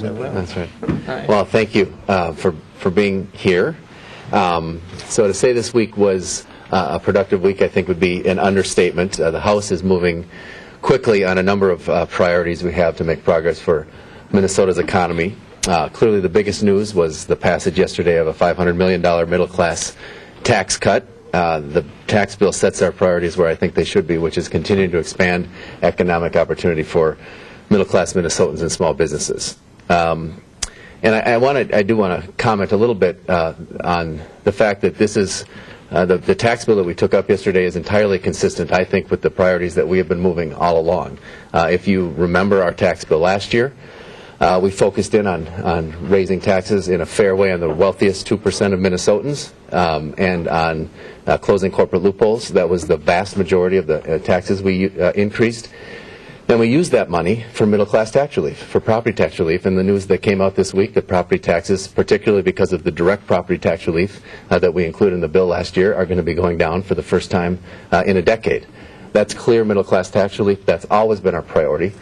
That's right. Well, thank you for being here. So to say this week was a productive week, I think, would be an understatement. The House is moving quickly on a number of priorities we have to make progress for Minnesota's economy. Clearly, the biggest news was the passage yesterday of a $500 million middle-class tax cut. The tax bill sets our priorities where I think they should be, which is continuing to expand economic opportunity for middle-class Minnesotans and small businesses. And I do want to comment a little bit on the fact that this is the tax bill that we took up yesterday is entirely consistent, I think, with the priorities that we have been moving all along. If you remember our tax bill last year, we focused in on raising taxes in a fair way on the wealthiest 2% of Minnesotans and on closing corporate loopholes. That was the vast majority of the taxes we increased. Then we used that money for middle-class tax relief, for property tax relief. And the news that came out this week, that property taxes, particularly because of the direct property tax relief that we included in the bill last year, are going to be going down for the first time in a decade. That's clear middle-class tax relief. That's always been our priority.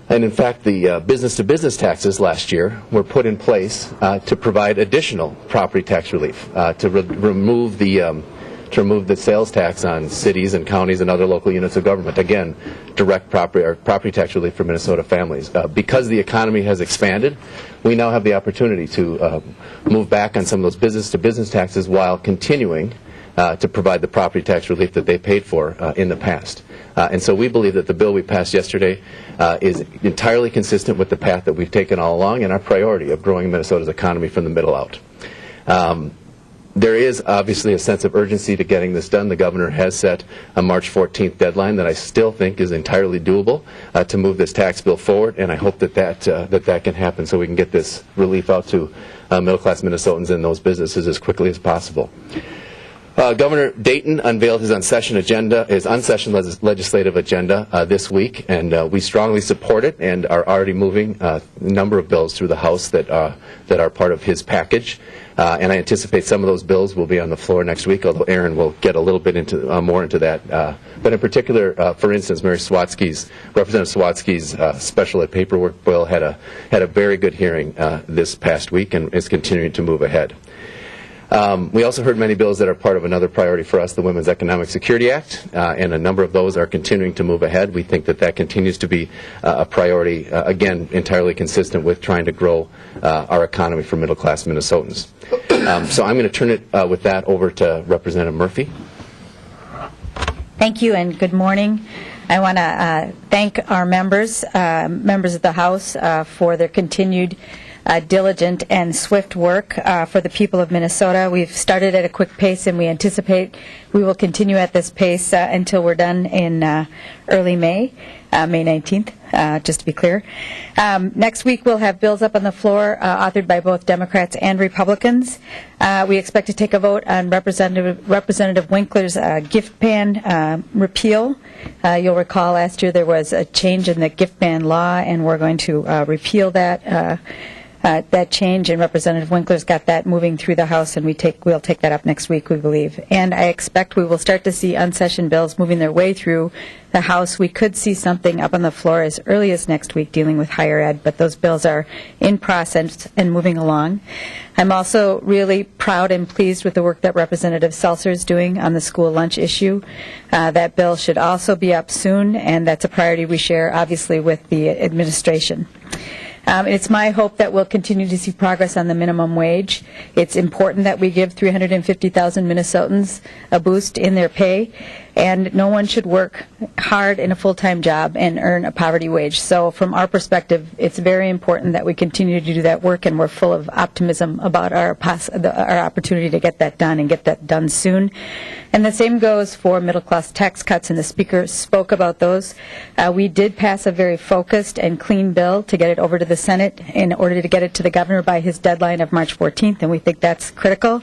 And in fact, the business-to-business taxes last year were put in place to provide additional property tax relief, to remove the sales tax on cities and counties and other local units of government. Again, direct property tax relief for Minnesota families. Because the economy has expanded, we now have the opportunity to move back on some of those business-to-business taxes while continuing to provide the property tax relief that they paid for in the past. And so we believe that the bill we passed yesterday is entirely consistent with the path that we've taken all along and our priority of growing Minnesota's economy from the middle out. There is obviously a sense of urgency to getting this done. The governor has set a March 14th deadline that I still think is entirely doable to move this tax bill forward, and I hope that can happen so we can get this relief out to middle-class Minnesotans and those businesses as quickly as possible. Governor Dayton unveiled his unsession legislative agenda this week, and we strongly support it and are already moving a number of bills through the House that are part of his package. And I anticipate some of those bills will be on the floor next week, although Erin will get a little bit more into that. But in particular, for instance, Representative Swatsky's special ed paperwork bill had a very good hearing this past week and is continuing to move ahead. We also heard many bills that are part of another priority for us, the Women's Economic Security Act, and a number of those are continuing to move ahead. We think that continues to be a priority, again, entirely consistent with trying to grow our economy for middle-class Minnesotans. So I'm going to turn it with that over to Representative Murphy. Thank you and good morning. I want to thank our members of the House for their continued diligent and swift work for the people of Minnesota. We've started at a quick pace, and we anticipate we will continue at this pace until we're done in early May 19th, just to be clear. Next week we'll have bills up on the floor authored by both Democrats and Republicans. We expect to take a vote on Representative Winkler's gift ban repeal. You'll recall last year there was a change in the gift ban law, and we're going to repeal that change, and Representative Winkler's got that moving through the House, and we'll take that up next week, we believe. And I expect we will start to see unsession bills moving their way through the House. We could see something up on the floor as early as next week dealing with higher ed, but those bills are in process and moving along. I'm also really proud and pleased with the work that Representative Seltzer is doing on the school lunch issue. That bill should also be up soon, and that's a priority we share, obviously, with the administration. It's my hope that we'll continue to see progress on the minimum wage. It's important that we give 350,000 Minnesotans a boost in their pay, and no one should work hard in a full-time job and earn a poverty wage. So from our perspective, it's very important that we continue to do that work, and we're full of optimism about our opportunity to get that done and get that done soon. And the same goes for middle-class tax cuts, and the Speaker spoke about those. We did pass a very focused and clean bill to get it over to the Senate in order to get it to the Governor by his deadline of March 14th, and we think that's critical.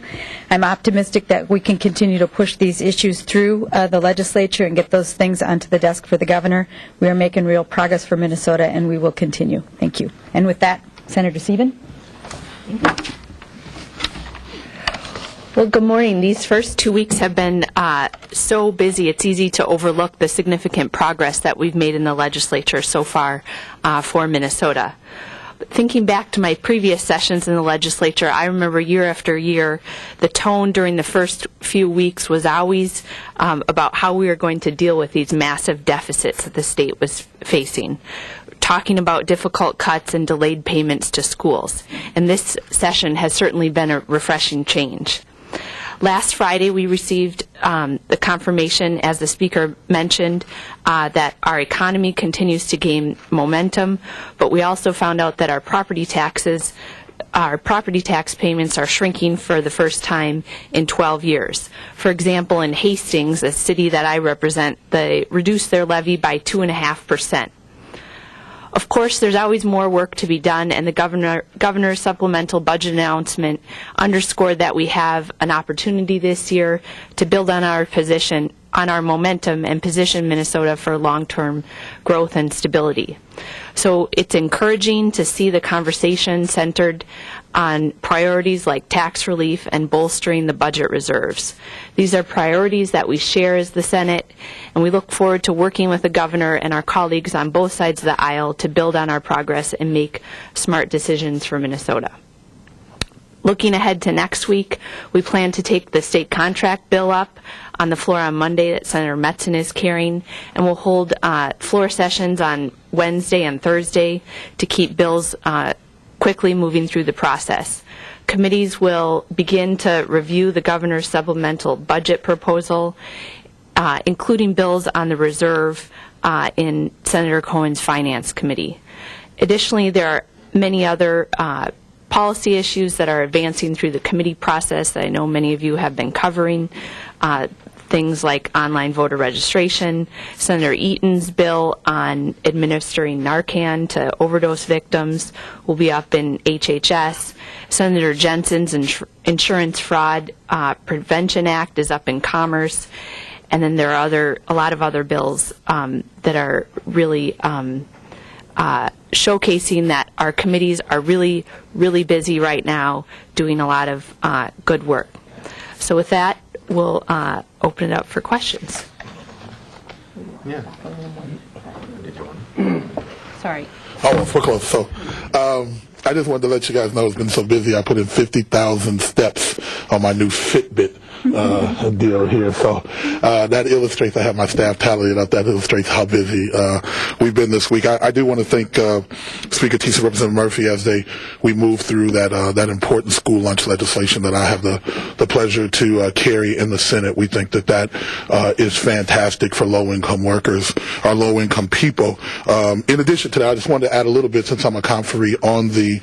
I'm optimistic that we can continue to push these issues through the legislature and get those things onto the desk for the Governor. We are making real progress for Minnesota, and we will continue. Thank you. And with that, Senator Sieben. Well, good morning. These first 2 weeks have been so busy, it's easy to overlook the significant progress that we've made in the legislature so far for Minnesota. thinking back to my previous sessions in the legislature, I remember year after year, the tone during the first few weeks was always about how we were going to deal with these massive deficits that the state was facing, talking about difficult cuts and delayed payments to schools. And this session has certainly been a refreshing change. Last Friday, we received the confirmation, as the speaker mentioned, that our economy continues to gain momentum, but we also found out that our property tax payments are shrinking for the first time in 12 years. For example, in Hastings, a city that I represent, they reduced their levy by 2.5%. Of course, there's always more work to be done, and the governor's supplemental budget announcement underscored that we have an opportunity this year to build on our momentum and position Minnesota for long-term growth and stability. So it's encouraging to see the conversation centered on priorities like tax relief and bolstering the budget reserves. These are priorities that we share as the Senate, and we look forward to working with the governor and our colleagues on both sides of the aisle to build on our progress and make smart decisions for Minnesota. Looking ahead to next week, we plan to take the state contract bill up on the floor on Monday that Senator Metzen is carrying, and we'll hold floor sessions on Wednesday and Thursday to keep bills quickly moving through the process. Committees will begin to review the governor's supplemental budget proposal, including bills on the reserve in Senator Cohen's Finance Committee. Additionally, there are many other policy issues that are advancing through the committee process that I know many of you have been covering. Things like online voter registration, Senator Eaton's bill on administering Narcan to overdose victims will be up in HHS. Senator Jensen's Insurance Fraud Prevention Act is up in Commerce. And then there are a lot of other bills that are really showcasing that our committees are really, really busy right now doing a lot of good work. So with that, we'll open it up for questions. Yeah. Sorry. Oh, we're close. So I just wanted to let you guys know it's been so busy. I put in 50,000 steps on my new Fitbit deal here. So that illustrates, I have my staff tally it up, that illustrates how busy we've been this week. I do want to thank Speaker Thissen, Representative Murphy, as we move through that important school lunch legislation that I have the pleasure to carry in the Senate. We think that is fantastic for low-income workers, or low-income people. In addition to that, I just wanted to add a little bit, since I'm a conferee on the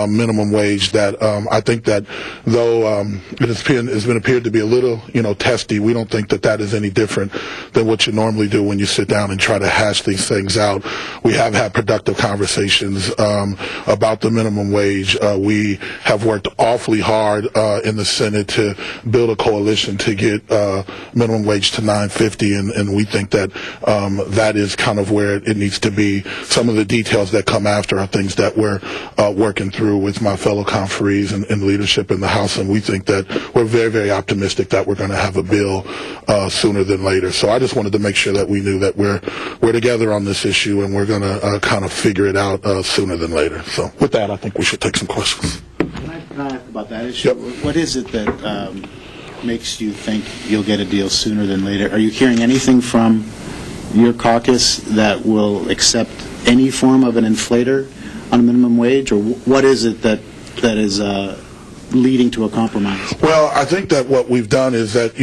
minimum wage, that I think that though it has appeared to be a little, testy, we don't think that is any different than what you normally do when you sit down and try to hash these things out. We have had productive conversations about the minimum wage. We have worked awfully hard in the Senate to build a coalition to get minimum wage to $9.50, and we think that that is kind of where it needs to be. Some of the details that come after are things that we're working through with my fellow conferees and leadership in the House, and we think that we're very, very optimistic that we're going to have a bill sooner than later. So I just wanted to make sure that we knew that we're together on this issue, and we're going to kind of figure it out sooner than later. So with that, I think we should take some questions. Can I ask about that issue? Yep. What is it that makes you think you'll get a deal sooner than later? Are you hearing anything from your caucus that will accept any form of an inflator on a minimum wage, or what is it that is leading to a compromise? Well, I think that what we've done is that,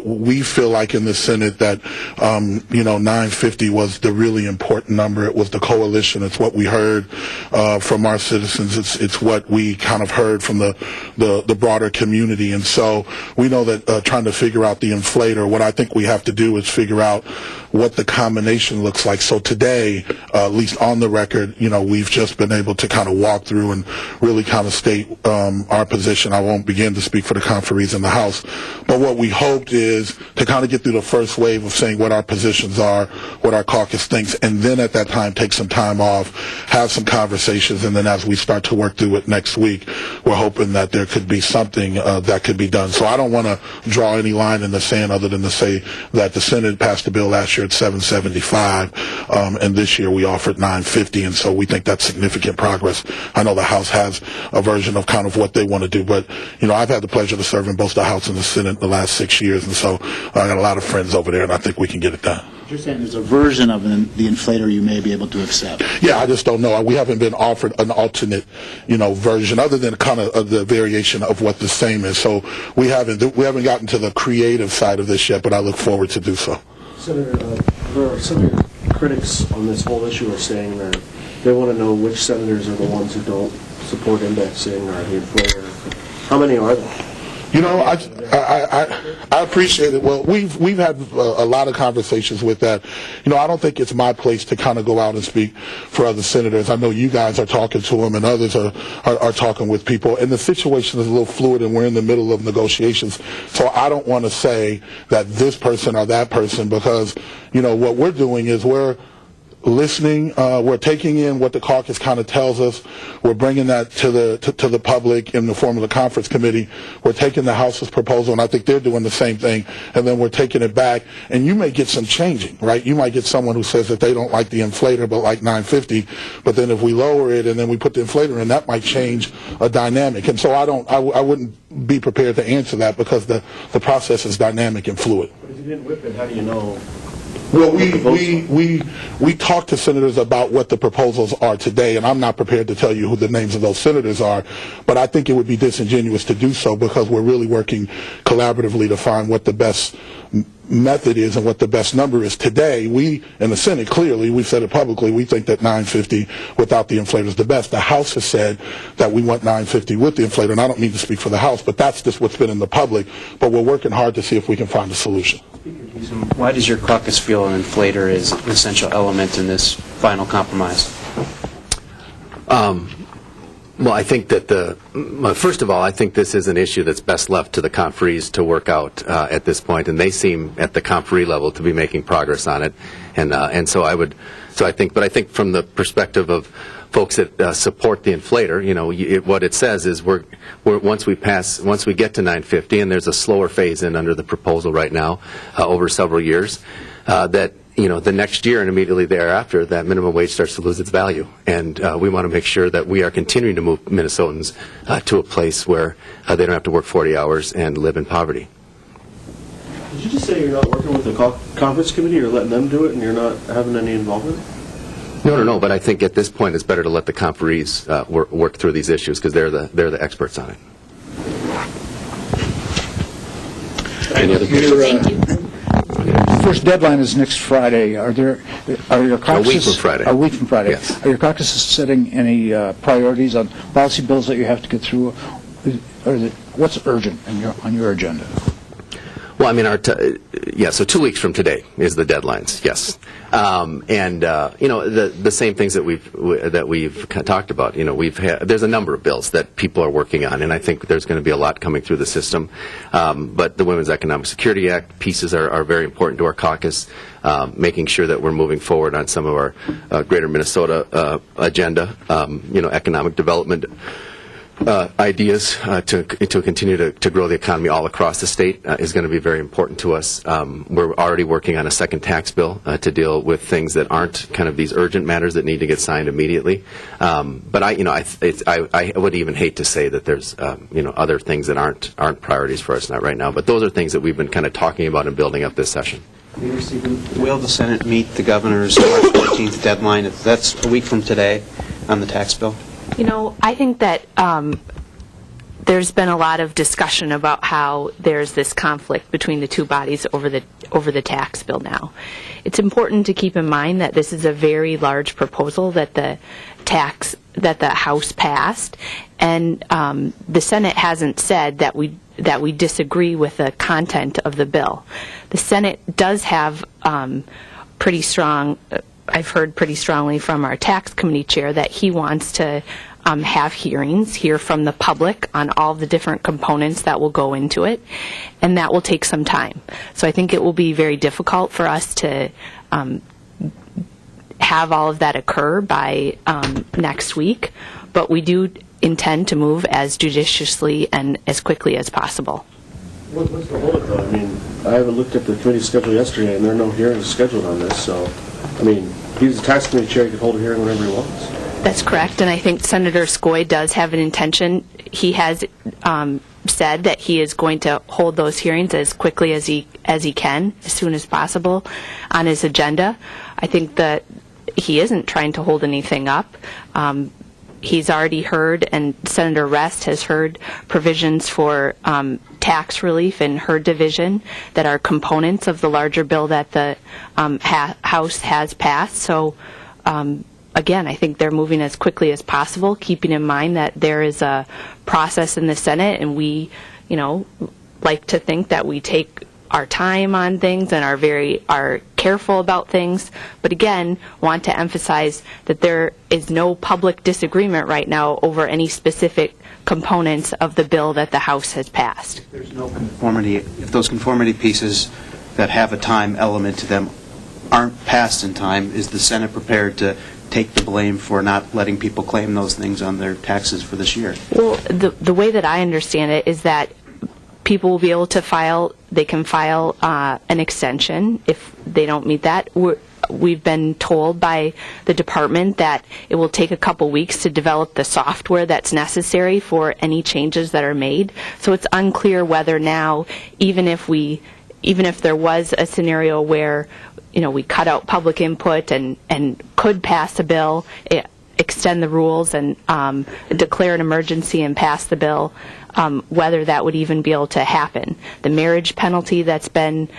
we feel like in the Senate that, $9.50 was the really important number. It was the coalition. It's what we heard from our citizens. It's what we kind of heard from the broader community. And so we know that trying to figure out the inflator, what I think we have to do is figure out what the combination looks like. So today, at least on the record, we've just been able to kind of walk through and really kind of state our position position. I won't begin to speak for the conferees in the House. But what we hoped is to kind of get through the first wave of saying what our positions are, what our caucus thinks, and then at that time take some time off, have some conversations, and then as we start to work through it next week, we're hoping that there could be something that could be done. So I don't want to draw any line in the sand other than to say that the Senate passed a bill last year at 775, and this year we offered 950, and so we think that's significant progress. I know the House has a version of kind of what they want to do, but I've had the pleasure to serve in both the House and the Senate the last 6 years, and so I got a lot of friends over there, and I think we can get it done. You're saying there's a version of the inflator you may be able to accept. Yeah, I just don't know. We haven't been offered an alternate, version other than kind of the variation of what the same is. So we haven't gotten to the creative side of this yet, but I look forward to do so. Senator, some of your critics on this whole issue are saying that they want to know which senators are the ones who don't support indexing or the inflator. How many are there? I appreciate it. Well, we've had a lot of conversations with that. I don't think it's my place to kind of go out and speak for other senators. I know you guys are talking to them, and others are talking with people. And the situation is a little fluid, and we're in the middle of negotiations. So I don't want to say that this person or that person, because what we're doing is we're listening. We're taking in what the caucus kind of tells us. We're bringing that to the public in the form of the conference committee. We're taking the House's proposal, and I think they're doing the same thing, and then we're taking it back. And you may get some changing, right? You might get someone who says that they don't like the inflator but like 950, but then if we lower it and then we put the inflator in, that might change a dynamic. And so I wouldn't be prepared to answer that because the process is dynamic and fluid. But if you didn't whip it, how do you know? Well, we talked to senators about what the proposals are today, and I'm not prepared to tell you who the names of those senators are, but I think it would be disingenuous to do so because we're really working collaboratively to find what the best method is and what the best number is. Today, we in the Senate, clearly, we've said it publicly, we think that 950 without the inflator is the best. The House has said that we want 950 with the inflator, and I don't mean to speak for the House, but that's just what's been in the public, but we're working hard to see if we can find a solution. Why does your caucus feel an inflator is an essential element in this final compromise? Well, I think that first of all, I think this is an issue that's best left to the conferees to work out at this point, and they seem at the conferee level to be making progress on it, and I think from the perspective of folks that support the inflator, what it says is we're once we get to 950, and there's a slower phase in under the proposal right now over several years, that the next year and immediately thereafter, that minimum wage starts to lose its value. And we want to make sure that we are continuing to move Minnesotans to a place where they don't have to work 40 hours and live in poverty. Did you just say you're not working with the conference committee? You're letting them do it and you're not having any involvement? No, but I think at this point it's better to let the conferees work through these issues because they're the experts on it. Any other questions? Thank you. First deadline is next Friday. Are your caucuses... A week from Friday. A week from Friday. Yes. Are your caucuses setting any priorities on policy bills that you have to get through? What's urgent on your agenda? Well, I mean, so 2 weeks from today is the deadlines. Yes, the same things that we've talked about. There's a number of bills that people are working on, and I think there's going to be a lot coming through the system. But the Women's Economic Security Act pieces are very important to our caucus. Making sure that we're moving forward on some of our Greater Minnesota agenda. Economic development. Ideas to continue to grow the economy all across the state is going to be very important to us. We're already working on a second tax bill to deal with things that aren't kind of these urgent matters that need to get signed immediately. But I would even hate to say that there's other things that aren't priorities for us right now. But those are things that we've been kind of talking about and building up this session. Will the Senate meet the governor's March 14th deadline? That's a week from today on the tax bill. I think that there's been a lot of discussion about how there's this conflict between the two bodies over the tax bill now. It's important to keep in mind that this is a very large proposal that the House passed, and the Senate hasn't said that we disagree with the content of the bill. The Senate does have pretty strong. I've heard pretty strongly from our tax committee chair that he wants to have hearings, hear from the public on all the different components that will go into it, and that will take some time. So I think it will be very difficult for us to have all of that occur by next week, but we do intend to move as judiciously and as quickly as possible. What's the holdup, though? I mean, I haven't looked at the committee schedule yesterday, and there are no hearings scheduled on this, so, I mean, he's the tax committee chair, he can hold a hearing whenever he wants. That's correct, and I think Senator Skoye does have an intention. He has said that he is going to hold those hearings as quickly as he can, as soon as possible, on his agenda. I think that he isn't trying to hold anything up. He's already heard, and Senator Rest has heard, provisions for tax relief in her division that are components of the larger bill that the House has passed. So, again, I think they're moving as quickly as possible, keeping in mind that there is a process in the Senate, and we, like to think that we take our time on things and are careful about things, but again, want to emphasize that there is no public disagreement right now over any specific components of the bill that the House has passed. If there's no conformity, if those conformity pieces that have a time element to them aren't passed in time, is the Senate prepared to take the blame for not letting people claim those things on their taxes for this year? Well, the way that I understand it is that people will be able to file an extension if they don't meet that. We've been told by the department that it will take a couple weeks to develop the software that's necessary for any changes that are made. So it's unclear whether now, even if there was a scenario where we cut out public input and could pass a bill, extend the rules and declare an emergency and pass the bill, whether that would even be able to happen. The marriage penalty that's been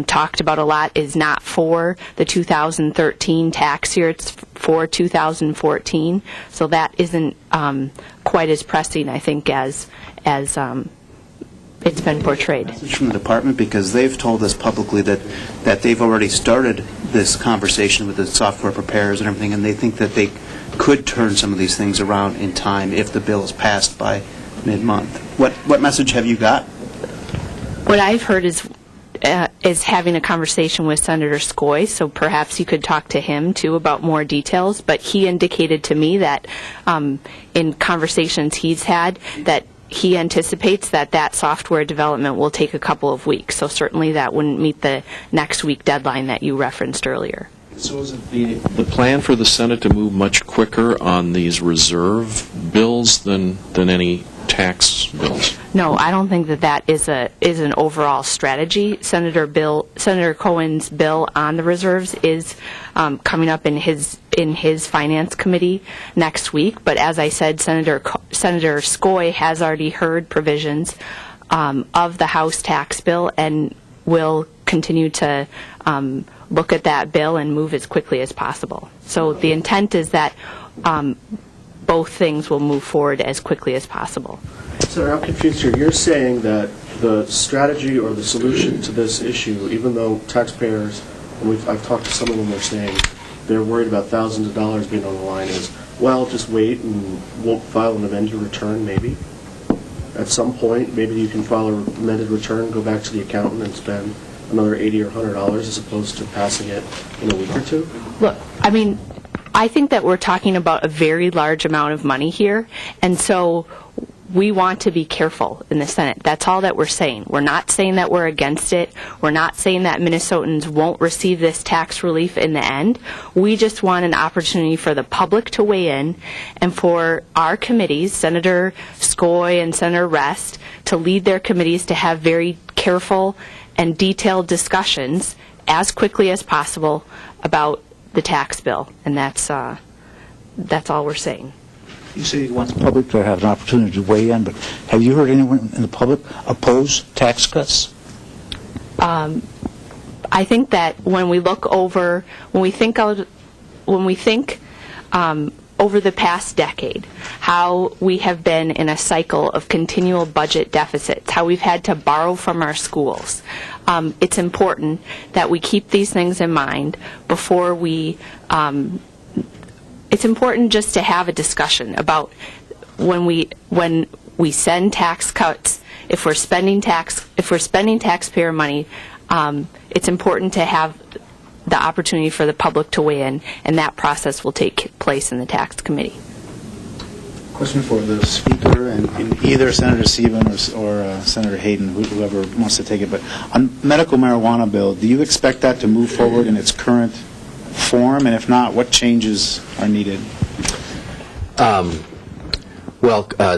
talked about a lot is not for the 2013 tax year, it's for 2014, so that isn't quite as pressing, I think, as it's been portrayed. Message from the department, because they've told us publicly that they've already started this conversation with the software preparers and everything, and they think that they could turn some of these things around in time if the bill is passed by mid-month. What message have you got? What I've heard is having a conversation with Senator Skoye, so perhaps you could talk to him too about more details, but he indicated to me that in conversations he's had that he anticipates that software development will take a couple of weeks, so certainly that wouldn't meet the next week deadline that you referenced earlier. So is it the plan for the Senate to move much quicker on these reserve bills than any tax bills? No, I don't think that is an overall strategy. Senator Cohen's bill on the reserves is coming up in his finance committee next week. But as I said, Senator Skoye has already heard provisions of the House tax bill and will continue to look at that bill and move as quickly as possible. So the intent is that both things will move forward as quickly as possible. So I'm confused here. You're saying that the strategy or the solution to this issue, even though taxpayers, and I've talked to some of them, are saying they're worried about thousands of dollars being on the line, is, well, just wait and won't file an amended return maybe. At some point, maybe you can file an amended return, go back to the accountant and spend another $80 or $100 as opposed to passing it in a week or two? Look, I mean, I think that we're talking about a very large amount of money here, and so we want to be careful in the Senate. That's all that we're saying. We're not saying that we're against it. We're not saying that Minnesotans won't receive this tax relief in the end. We just want an opportunity for the public to weigh in and for our committees, Senator Skoye and Senator Rest, to lead their committees to have very careful and detailed discussions as quickly as possible about the tax bill. And that's all we're saying. You say you want the public to have an opportunity to weigh in, but have you heard anyone in the public oppose tax cuts? I think that when we think over the past decade, how we have been in a cycle of continual budget deficits, how we've had to borrow from our schools, it's important that we keep these things in mind before we it's important just to have a discussion about when we send tax cuts, if we're spending taxpayer money, it's important to have the opportunity for the public to weigh in, and that process will take place in the tax committee. Question for the speaker and either Senator Sieben or Senator Hayden, whoever wants to take it. But on medical marijuana bill, do you expect that to move forward in its current form? And if not, what changes are needed? Well, I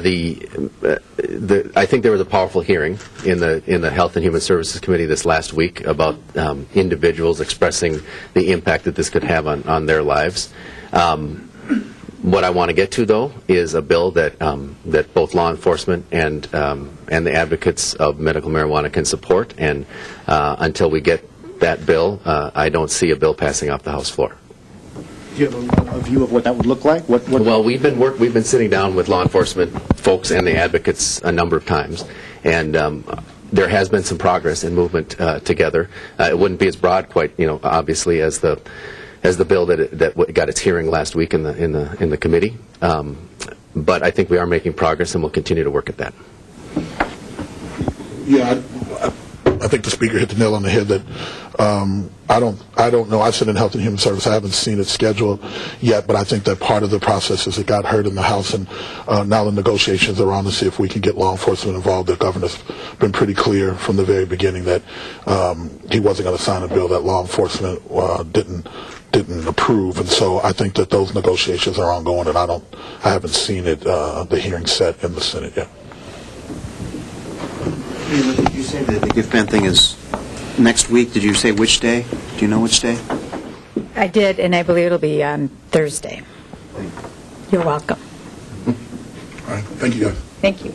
think there was a powerful hearing in the Health and Human Services Committee this last week about individuals expressing the impact that this could have on their lives. What I want to get to, though, is a bill that both law enforcement and the advocates of medical marijuana can support. And until we get that bill, I don't see a bill passing off the House floor. Do you have a view of what that would look like? Well, we've been sitting down with law enforcement folks and the advocates a number of times, and there has been some progress and movement together. It wouldn't be as broad, quite obviously, as the bill that got its hearing last week in the committee. But I think we are making progress, and we'll continue to work at that. Yeah, I think the speaker hit the nail on the head that I don't know. I sit in Health and Human Services. I haven't seen it scheduled yet, but I think that part of the process is it got heard in the House, and now the negotiations are on to see if we can get law enforcement involved. The governor's been pretty clear from the very beginning that he wasn't going to sign a bill that law enforcement didn't approve, and so I think that those negotiations are ongoing, and I haven't seen it the hearing set in the Senate yet. Did you say that the gift ban thing is next week? Did you say which day? Do you know which day? I did, and I believe it'll be on Thursday. You're welcome. All right. Thank you, guys. Thank you.